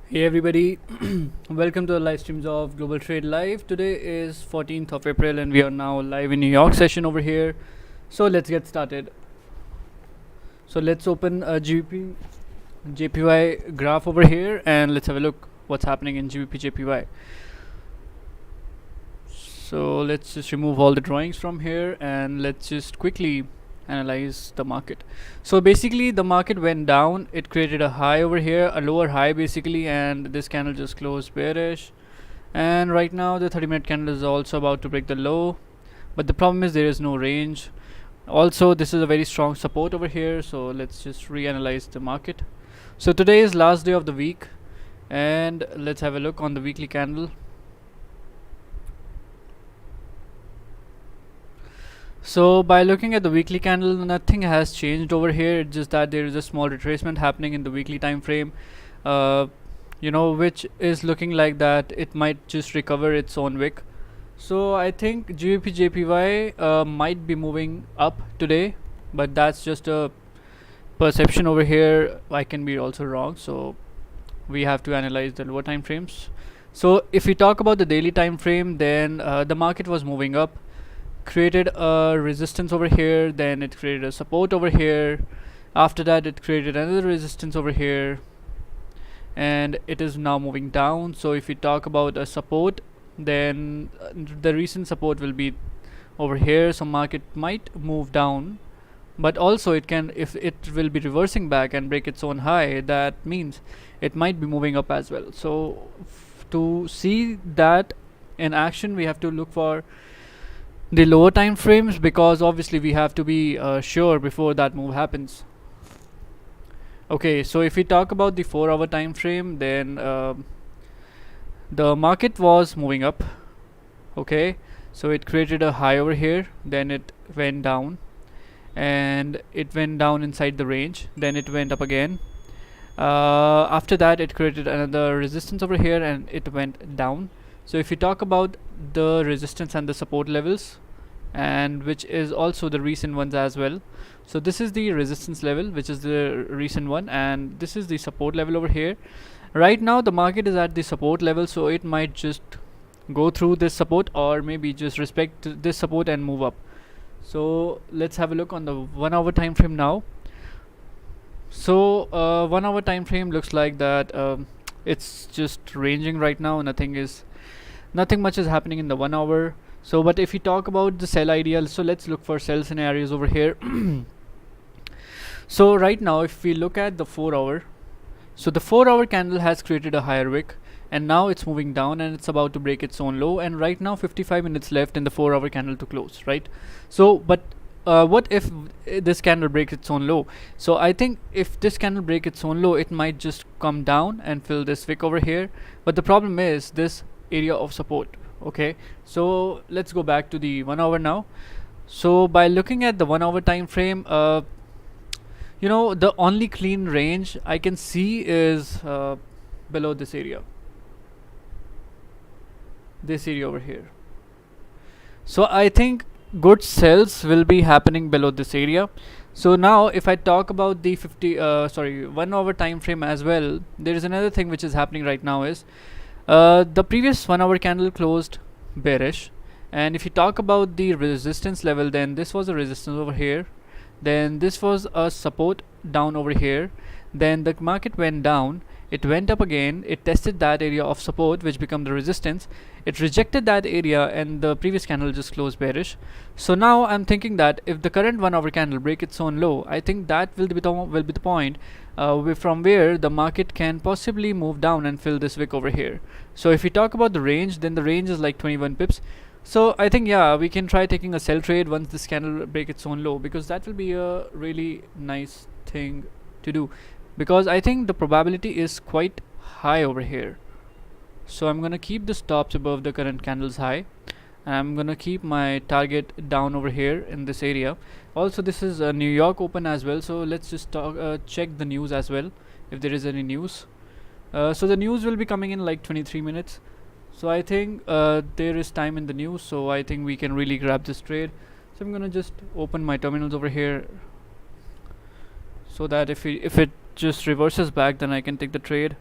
Hey everybody, welcome to the live streams of Global Trade Live. Today is 14th of April and we are now live in New York session over here. So let's get started. So let's open a GBP JPY graph over here and let's have a look what's happening in GBP JPY. So let's just remove all the drawings from here and let's just quickly analyze the market. So basically the market went down, it created a high over here, a lower high basically, and this candle just closed bearish. And right now the 30-minute candle is also about to break the low, but the problem is there is no range. Also this is a very strong support over here, so let's just reanalyze the market. So today is last day of the week and let's have a look on the weekly candle. So by looking at the weekly candle, nothing has changed over here. It's just that there is a small retracement happening in the weekly time frame, which is looking like that it might just recover its own wick. So I think GBP JPY might be moving up today, but that's just a perception over here. I can be also wrong, so we have to analyze the lower time frames. So if we talk about the daily time frame, then the market was moving up, created a resistance over here, then it created a support over here, after that it created another resistance over here, and it is now moving down. So if we talk about a support, then the recent support will be over here, so market might move down, but also it can, if it will be reversing back and break its own high, that means it might be moving up as well. So to see that in action, we have to look for the lower time frames, because obviously we have to be sure before that move happens. Okay, so if we talk about the 4-hour time frame, then the market was moving up. Okay, so it created a high over here, then it went down, and it went down inside the range, then it went up again. After that it created another resistance over here and it went down. So if you talk about the resistance and the support levels, and which is also the recent ones as well, so this is the resistance level, which is the recent one, and this is the support level over here. Right now the market is at the support level, so it might just go through this support or maybe just respect this support and move up. So let's have a look on the 1-hour time frame now. So 1-hour time frame looks like that it's just ranging right now. Nothing much is happening in the 1 hour. So but if we talk about the sell ideal, so let's look for sell scenarios over here. So right now if we look at the 4-hour, so the 4-hour candle has created a higher wick and now it's moving down and it's about to break its own low, and right now 55 minutes left in the 4-hour candle to close, right? So but what if this candle breaks its own low? So I think if this candle breaks its own low, it might just come down and fill this wick over here, but the problem is this area of support. Okay, so let's go back to the 1 hour now. So by looking at the 1 hour time frame, the only clean range I can see is below this area over here. So I think good sells will be happening below this area. So now if I talk about the 1 hour time frame as well, there is another thing which is happening right now is the previous 1 hour candle closed bearish, and if you talk about the resistance level, then this was a resistance over here, then this was a support down over here, then the market went down, it went up again, it tested that area of support which became the resistance, it rejected that area, and the previous candle just closed bearish. So now I'm thinking that if the current 1 hour candle break its own low, I think that will be the point from where the market can possibly move down and fill this wick over here. So if we talk about the range, then the range is like 21 pips. So I think we can try taking a sell trade once this candle break its own low, because that will be a really nice thing to do, because I think the probability is quite high over here. So I'm gonna keep the stops above the current candle's high, and I'm gonna keep my target down over here in this area. Also this is New York open as well, so let's just check the news as well if there is any news. So the news will be coming in like 23 minutes, so I think there is time in the news, so I think we can really grab this trade. So I'm gonna just open my terminals over here, so that if it just reverses back, then I can take the trade.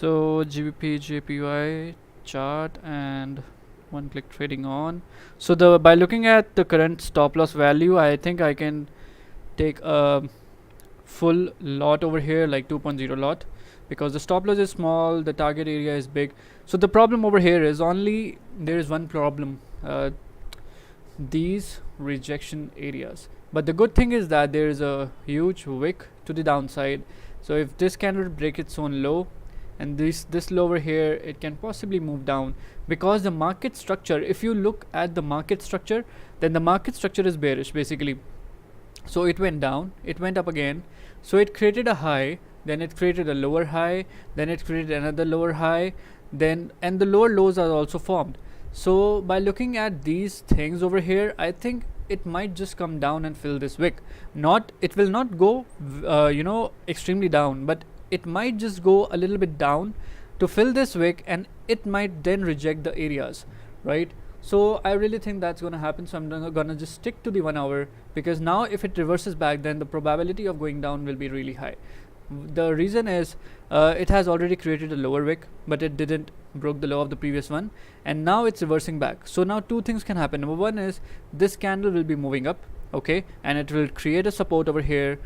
So GBP JPY chart and one click trading on. So the by looking at the current stop loss value, I think I can take a full lot over here, like 2.0 lot, because the stop loss is small, the target area is big. So the problem over here is only there is one problem, these rejection areas. But the good thing is that there is a huge wick to the downside. So if this candle break its own low, and this low over here, it can possibly move down, because the market structure, if you look at the market structure, then the market structure is bearish basically. So it went down, it went up again, so it created a high, then it created a lower high, then it created another lower high, then and the lower lows are also formed. So by looking at these things over here, I think it might just come down and fill this wick. Not, it will not go extremely down, but it might just go a little bit down to fill this wick, and it might then reject the areas, right? So I really think that's going to happen. So I'm gonna just stick to the 1 hour, because now if it reverses back, then the probability of going down will be really high. The reason is it has already created a lower wick, but it didn't broke the low of the previous one, and now it's reversing back. So now two things can happen. Number one is this candle will be moving up, okay, and it will create a support over here.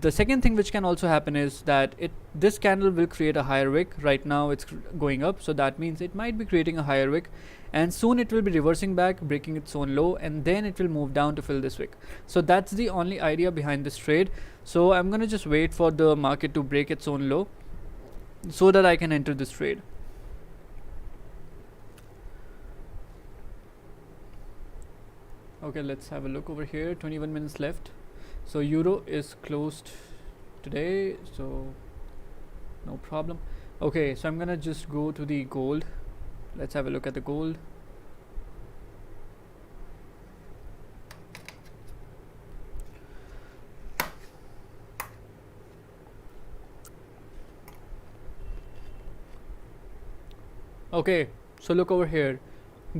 The second thing which can also happen is that this candle will create a higher wick. Right now it's going up, so that means it might be creating a higher wick, and soon it will be reversing back, breaking its own low, and then it will move down to fill this wick. So that's the only idea behind this trade. So I'm gonna just wait for the market to break its own low so that I can enter this trade. Okay, let's have a look over here. 21 minutes left. So euro is closed today, so no problem. Okay, so I'm gonna just go to the gold. Let's have a look at the gold. Okay, so look over here.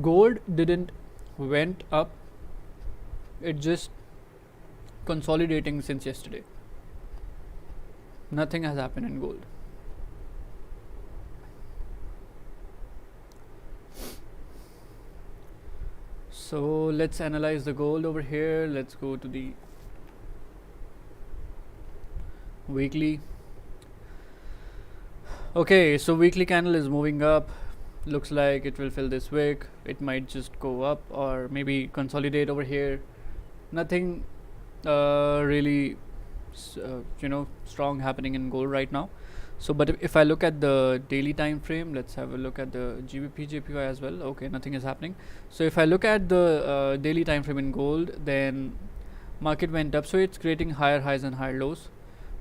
Gold didn't went up, it just consolidating since yesterday. Nothing has happened in gold. So let's analyze the gold over here. Let's go to the weekly. Okay, so weekly candle is moving up. Looks like it will fill this wick. It might just go up or maybe consolidate over here. Nothing really strong happening in gold right now. So but if I look at the daily time frame, let's have a look at the GBP JPY as well. Okay, nothing is happening. So if I look at the daily time frame in gold, then market went up, so it's creating higher highs and higher lows.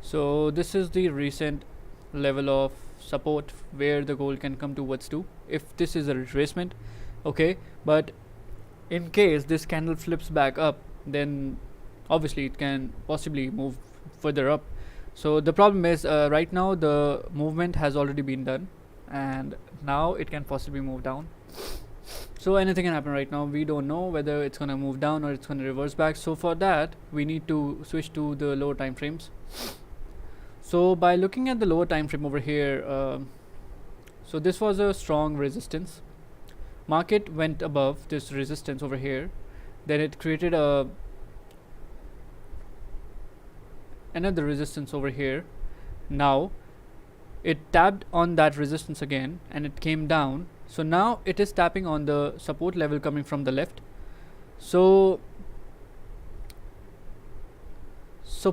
So this is the recent level of support where the gold can come towards to if this is a retracement. Okay, but in case this candle flips back up, then obviously it can possibly move further up. So the problem is right now the movement has already been done, and now it can possibly move down. So anything can happen right now. We don't know whether it's gonna move down or it's gonna reverse back. So for that we need to switch to the lower time frames. So by looking at the lower time frame over here, so this was a strong resistance. Market went above this resistance over here, then it created another resistance over here. Now it tapped on that resistance again and it came down. So now it is tapping on the support level coming from the left. So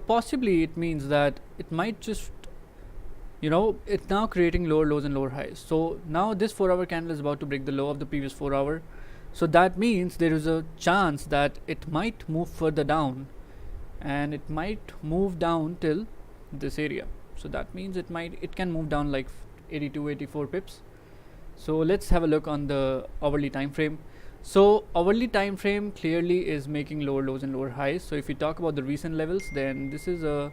possibly it means that it might just it's now creating lower lows and lower highs. So now this 4-hour candle is about to break the low of the previous 4-hour. So that means there is a chance that it might move further down, and it might move down till this area. So that means it can move down like 82, 84 pips. So let's have a look on the hourly time frame. So hourly time frame clearly is making lower lows and lower highs. So if we talk about the recent levels, then this is a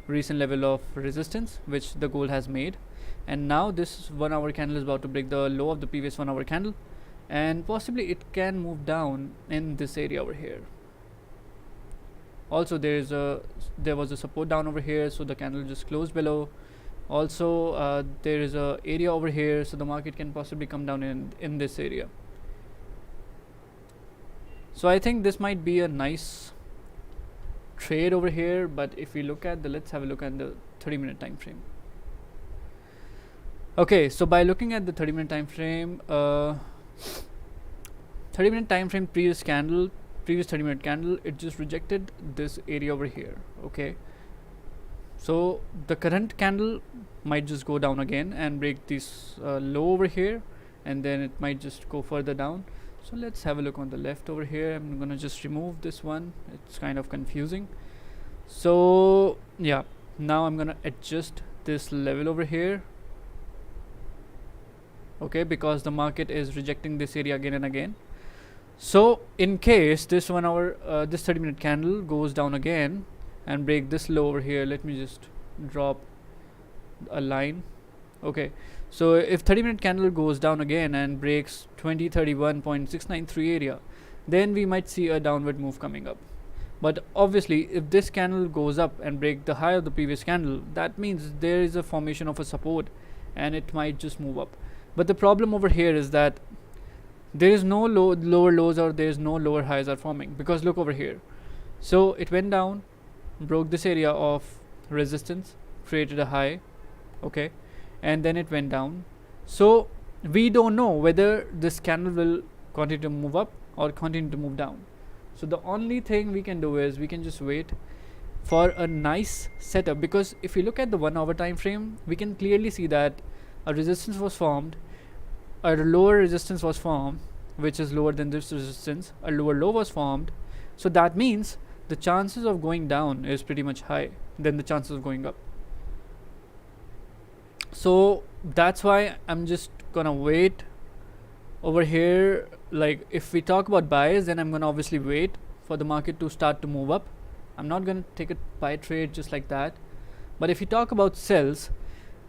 recent level of resistance which the gold has made, and now this 1-hour candle is about to break the low of the previous 1-hour candle, and possibly it can move down in this area over here. Also there was a support down over here, so the candle just closed below, Also there is a area over here, so the market can possibly come down in this area. So I think this might be a nice trade over here, but if we look at the, let's have a look at the 30-minute time frame. Okay, so by looking at the 30-minute time frame, 30-minute time frame, previous 30-minute candle, it just rejected this area over here. Okay, so the current candle might just go down again and break this low over here, and then it might just go further down. So let's have a look on the left over here. I'm gonna just remove this one, it's kind of confusing. So yeah, now I'm gonna adjust this level over here. Okay, because the market is rejecting this area again and again. So in case this 1 hour this 30-minute candle goes down again and break this low over here, let me just drop a line. Okay, so if 30-minute candle goes down again and breaks 2031.693 area, then we might see a downward move coming up. But obviously if this candle goes up and break the high of the previous candle, that means there is a formation of a support and it might just move up. But the problem over here is that there is no lower lows, or there is no lower highs are forming, because look over here. So it went down, broke this area of resistance, created a high, okay, and then it went down. So we don't know whether this candle will continue to move up or continue to move down. So the only thing we can do is we can just wait for a nice setup, because if you look at the 1 hour time frame, we can clearly see that a resistance was formed, a lower resistance was formed, which is lower than this resistance, a lower low was formed. So that means the chances of going down is pretty much high than the chances of going up. So that's why I'm just gonna wait over here. Like if we talk about buys, then I'm gonna obviously wait for the market to start to move up. I'm not gonna take a buy trade just like that. But if you talk about sells,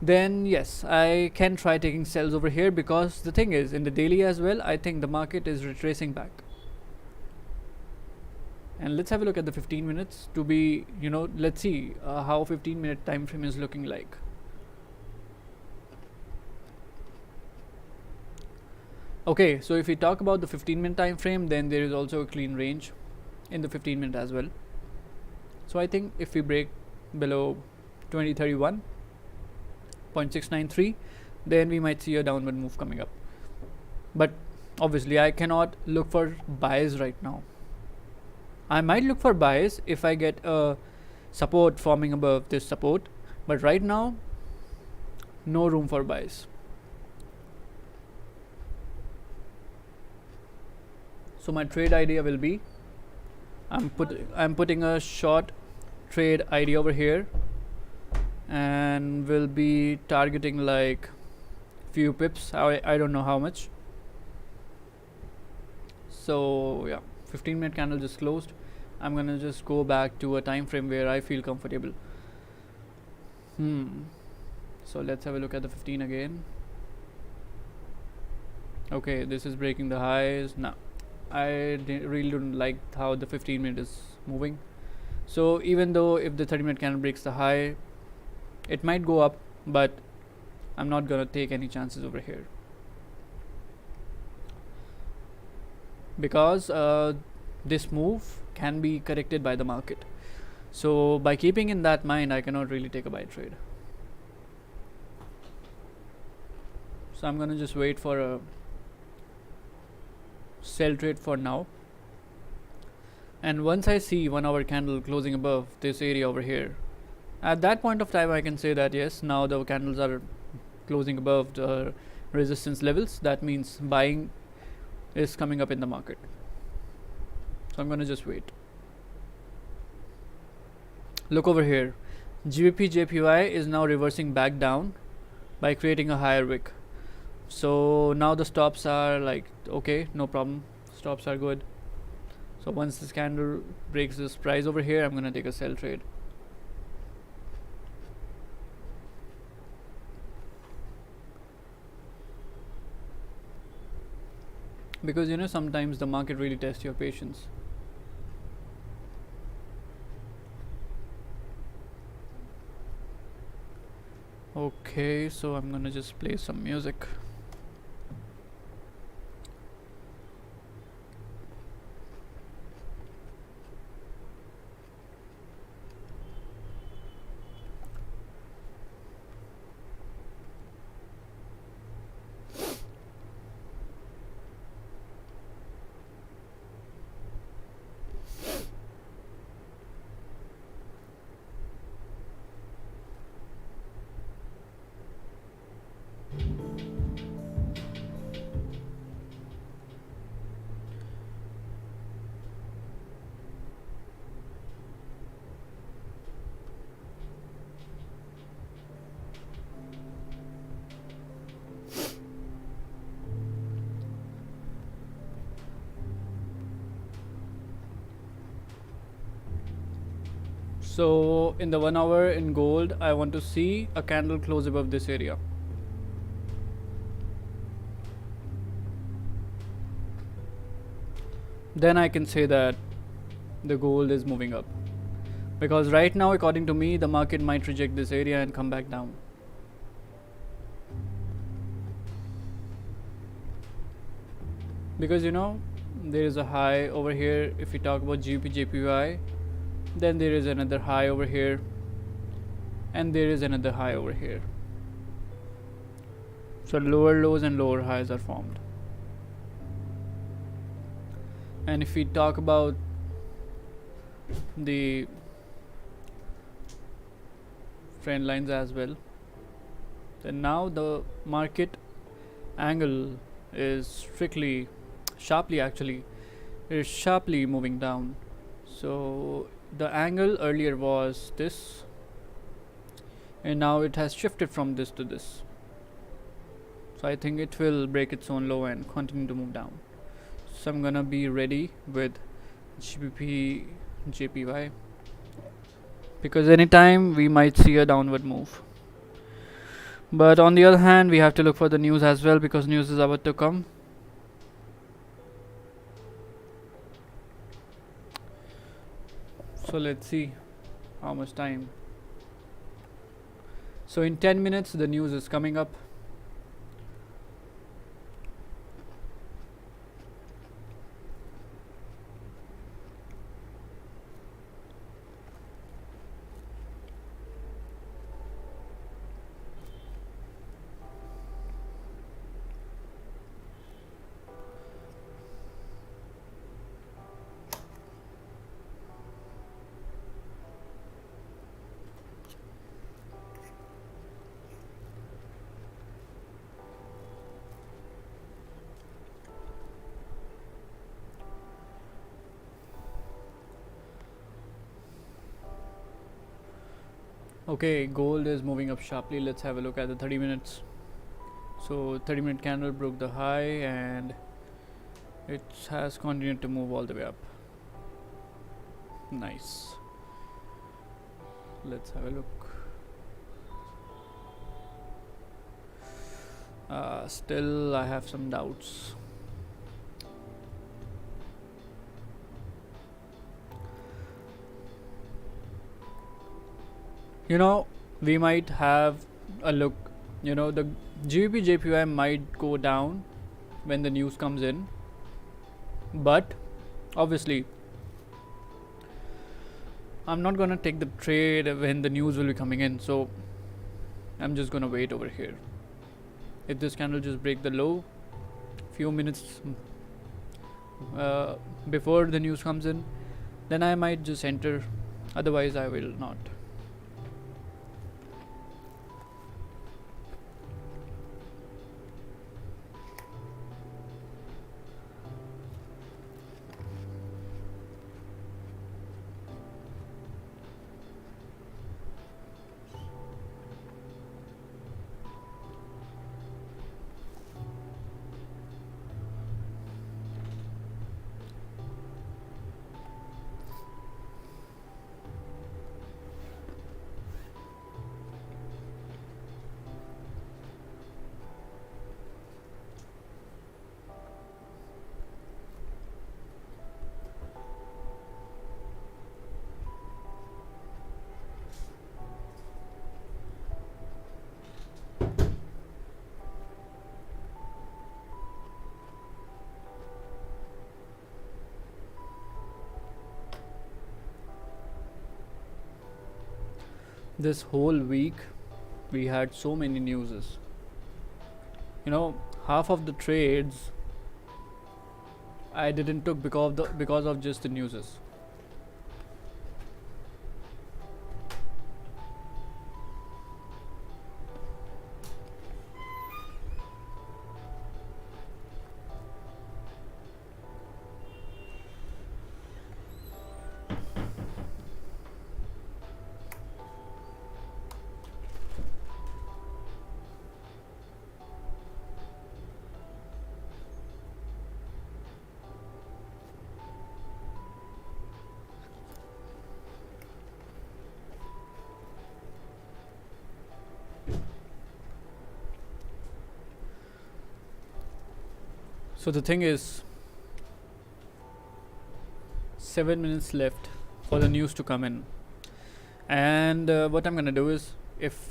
then yes, I can try taking sells over here, because the thing is, in the daily as well, I think the market is retracing back. And let's have a look at the 15 minutes to be, let's see how 15-minute time frame is looking like. Okay, so if we talk about the 15-minute time frame, then there is also a clean range in the 15-minute as well. So I think if we break below 2031.693, then we might see a downward move coming up. But obviously I cannot look for buys right now. I might look for buys if I get a support forming above this support, but right now no room for buys. So my trade idea will be, I'm putting a short trade idea over here, and will be targeting like few pips. I don't know how much. So yeah, 15-minute candle just closed. I'm gonna just go back to a time frame where I feel comfortable. So let's have a look at the 15 again. Okay, this is breaking the highs. Now I really don't like how the 15-minute is moving. So even though if the 30-minute candle breaks the high, it might go up, but I'm not gonna take any chances over here, because this move can be corrected by the market. So by keeping in that mind, I cannot really take a buy trade. So I'm gonna just wait for a sell trade for now, and once I see 1 hour candle closing above this area over here, at that point of time I can say that yes, now the candles are closing above the resistance levels. That means buying is coming up in the market. So I'm gonna just wait. Look over here, GBP JPY is now reversing back down by creating a higher wick. So now the stops are like, okay, no problem, stops are good. So once this candle breaks this price over here, I'm gonna take a sell trade. Because sometimes the market really tests your patience. Okay, so I'm gonna just play some music. So in the 1 hour in gold, I want to see a candle close above this area. Then I can say that the gold is moving up. Because right now, according to me, the market might reject this area and come back down. Because there is a high over here. If we talk about GBP JPY, then there is another high over here, and there is another high over here. So lower lows and lower highs are formed. And if we talk about the trend lines as well, then now the market angle is strictly sharply actually is sharply moving down. So the angle earlier was this, and now it has shifted from this to this. So I think it will break its own low and continue to move down. So I'm gonna be ready with GBP JPY, because anytime we might see a downward move. But on the other hand, we have to look for the news as well, because news is about to come. So let's see how much time. So in 10 minutes the news is coming up. Okay, gold is moving up sharply. Let's have a look at the 30 minutes. So 30-minute candle broke the high and it has continued to move all the way up. Nice. Let's have a look. Still I have some doubts. We might have a look. The GBP JPY might go down when the news comes in, but obviously I'm not gonna take the trade when the news will be coming in, so I'm just gonna wait over here. If this candle just break the low few minutes before the news comes in, then I might just enter, otherwise I will not. This whole week we had so many newses. You know, half of the trades I didn't took because of just the newses. So the thing is, 7 minutes left for the news to come in, and what I'm gonna do is, if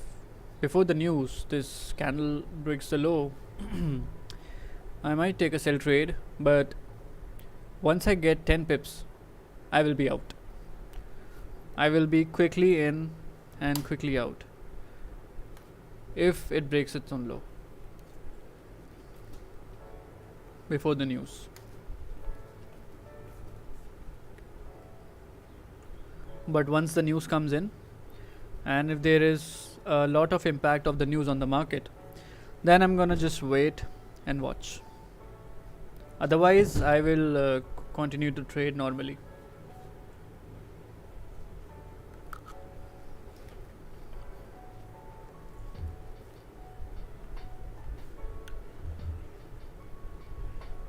before the news this candle breaks the low, I might take a sell trade, but once I get 10 pips, I will be out. I will be quickly in and quickly out if it breaks its own low before the news. But once the news comes in, and if there is a lot of impact of the news on the market, then I'm gonna just wait and watch. Otherwise, I will continue to trade normally.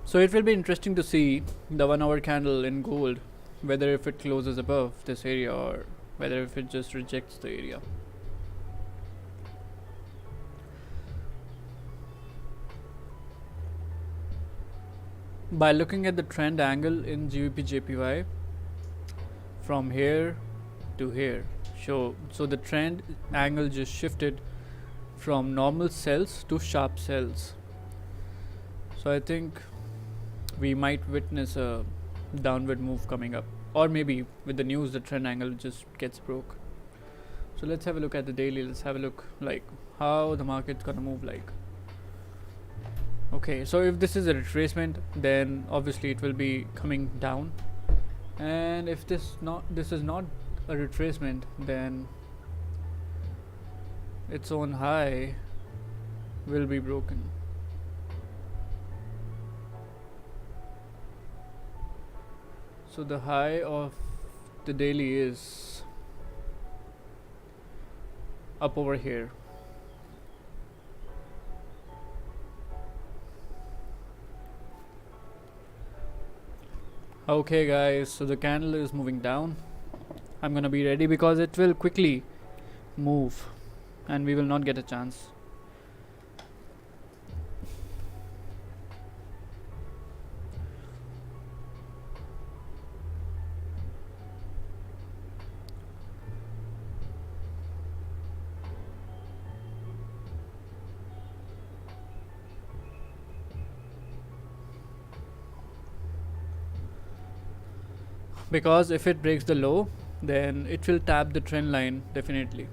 So it will be interesting to see the 1 hour candle in gold, whether if it closes above this area or whether if it just rejects the area. By looking at the trend angle in GBP JPY from here to here, so the trend angle just shifted from normal sells to sharp sells. So I think we might witness a downward move coming up, or maybe with the news the trend angle just gets broke. So let's have a look at the daily. Let's have a look like how the market's gonna move like. Okay, so if this is a retracement, then obviously it will be coming down, and if this is not a retracement, then its own high will be broken. So the high of the daily is up over here. Okay guys, so the candle is moving down. I'm gonna be ready because it will quickly move and we will not get a chance. Because if it breaks the low, then it will tap the trend line definitely.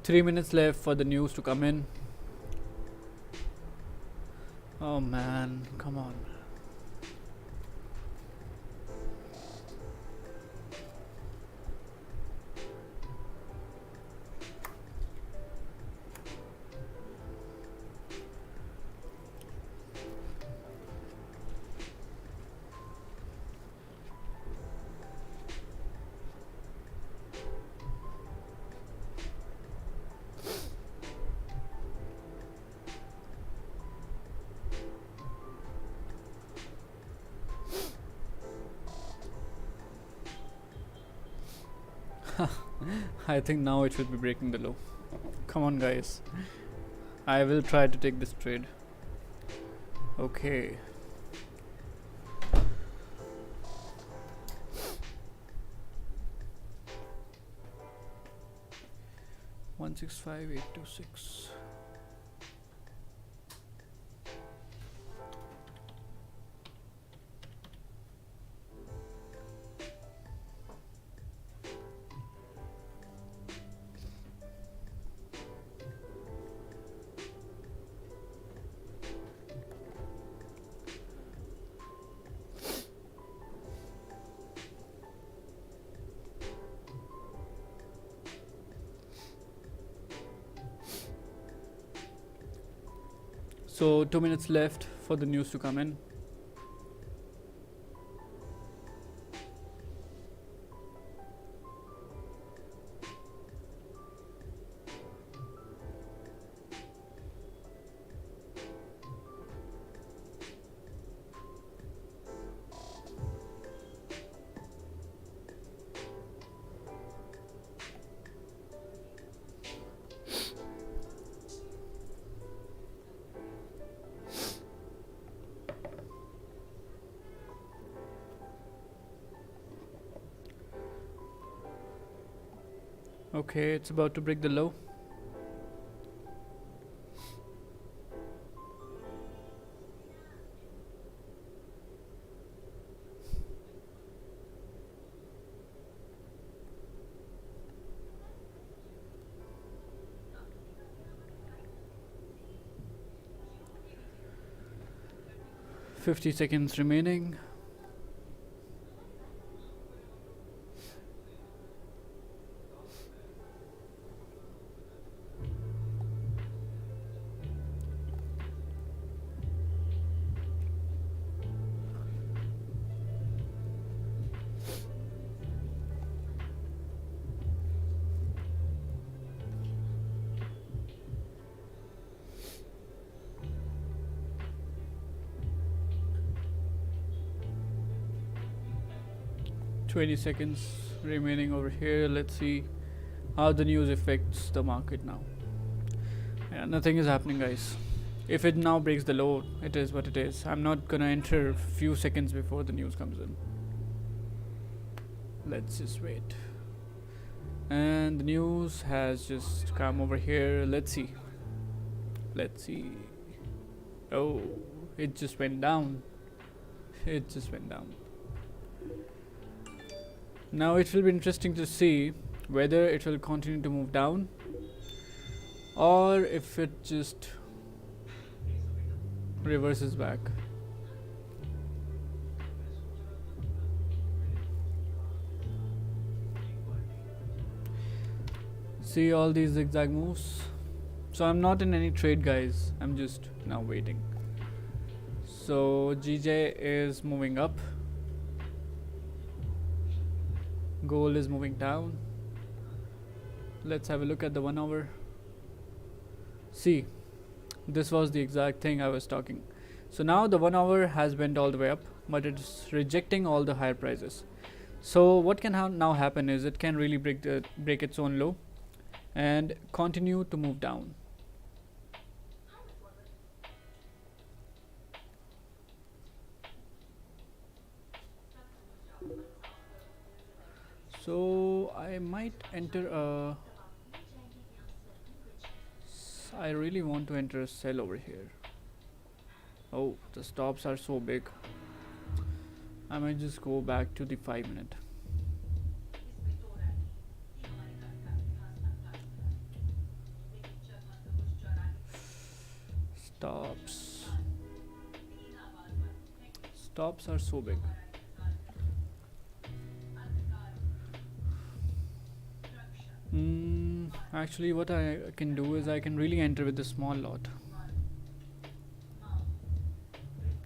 Three minutes left for the news to come in. Oh man, come on. I think now it should be breaking the low. Come on, guys. I will try to take this trade. Okay. One 65826. So 2 minutes left for the news to come in. Okay, it's about to break the low. $50 seconds remaining. $20 seconds remaining over here. Let's see how the news affects the market now. Yeah, nothing is happening, guys. If it now breaks the low, it is what it is. I'm not gonna enter few seconds before the news comes in. Let's just wait. And the news has just come over here. Let's see. Let's see. Oh, it just went down. It just went down. Now it will be interesting to see whether it will continue to move down or if it just reverses back. See all these zigzag moves. So I'm not in any trade, guys. I'm just now waiting. So GJ is moving up. Gold is moving down. Let's have a look at the 1 hour. See, this was the exact thing I was talking. So now the 1 hour has went all the way up, but it's rejecting all the higher prices. So what can now happen is it can really break its own low and continue to move down. So I might enter a I really want to enter a sell over here. Oh, the stops are so big. I might just go back to the 5 minute. Stops are so big. Actually, what I can do is I can really enter with a small lot.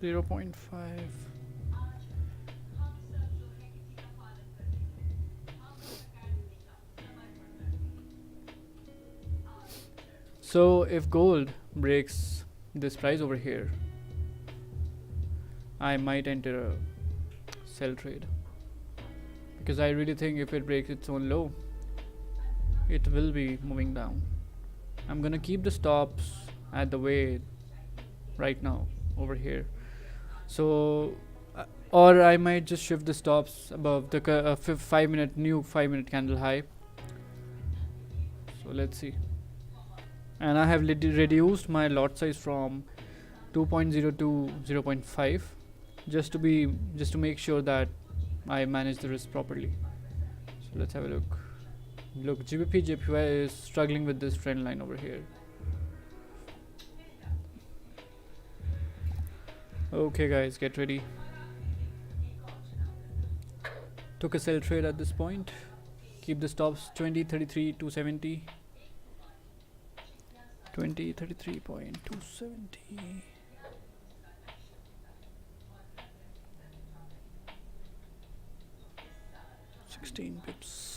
0.5. So if gold breaks this price over here, I might enter a sell trade, because I really think if it breaks its own low, it will be moving down. I'm gonna keep the stops at the way right now over here. So, or I might just shift the stops above the 5 minute new 5 minute candle high. So let's see. And I have reduced my lot size from 2.0 to 0.5, just to make sure that I manage the risk properly. So let's have a look. Look, GBP JPY is struggling with this trend line over here. Okay guys, get ready. Took a sell trade at this point. Keep the stops 2033 270. 2033.270. 16 pips.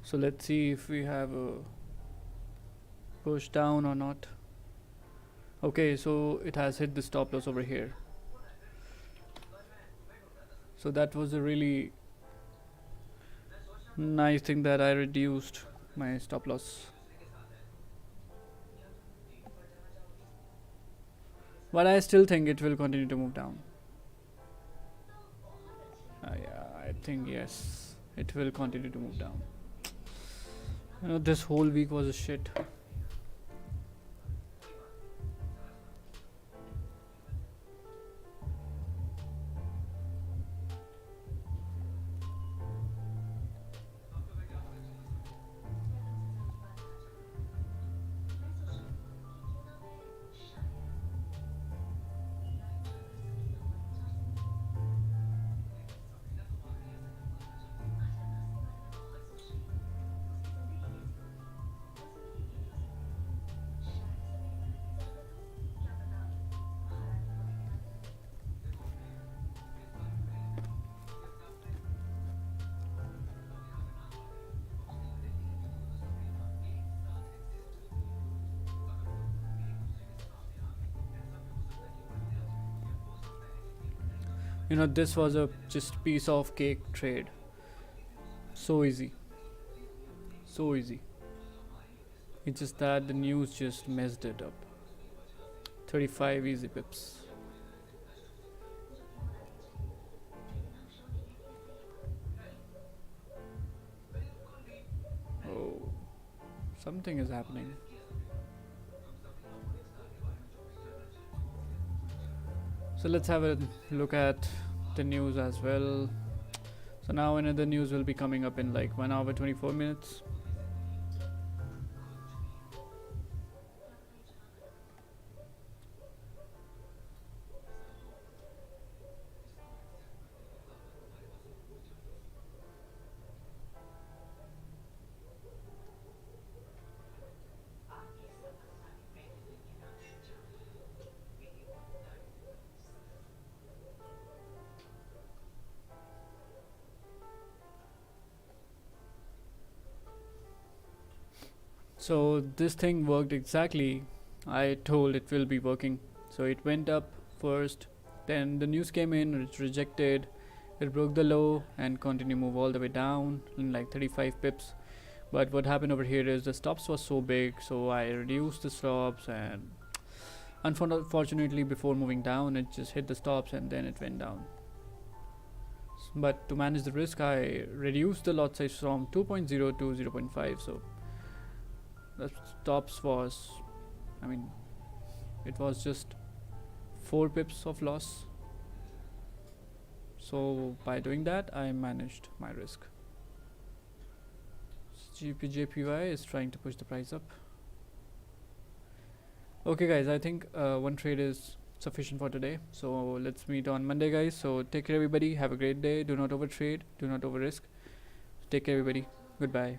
So let's see if we have a push down or not. Okay, so it has hit the stop loss over here. So that was a really nice thing that I reduced my stop loss. But I still think it will continue to move down. Yeah, I think yes, it will continue to move down. You know, this whole week was a shit. You know, this was a just piece of cake trade. So easy. So easy. It's just that the news just messed it up. 35 easy pips. Oh, something is happening. So let's have a look at the news as well. So now another news will be coming up in like 1 hour 24 minutes. So this thing worked exactly. I told it will be working. So it went up first, then the news came in, it rejected, it broke the low and continued move all the way down in like 35 pips. But what happened over here is the stops was so big, so I reduced the stops, and unfortunately before moving down it just hit the stops and then it went down. But to manage the risk, I reduced the lot size from 2.0 to 0.5. So the stops was, I mean, it was just 4 pips of loss. So by doing that, I managed my risk. GPJPY is trying to push the price up. Okay guys, I think one trade is sufficient for today. So let's meet on Monday guys. So take care everybody, have a great day, do not overtrade, do not over risk. Take care everybody, goodbye.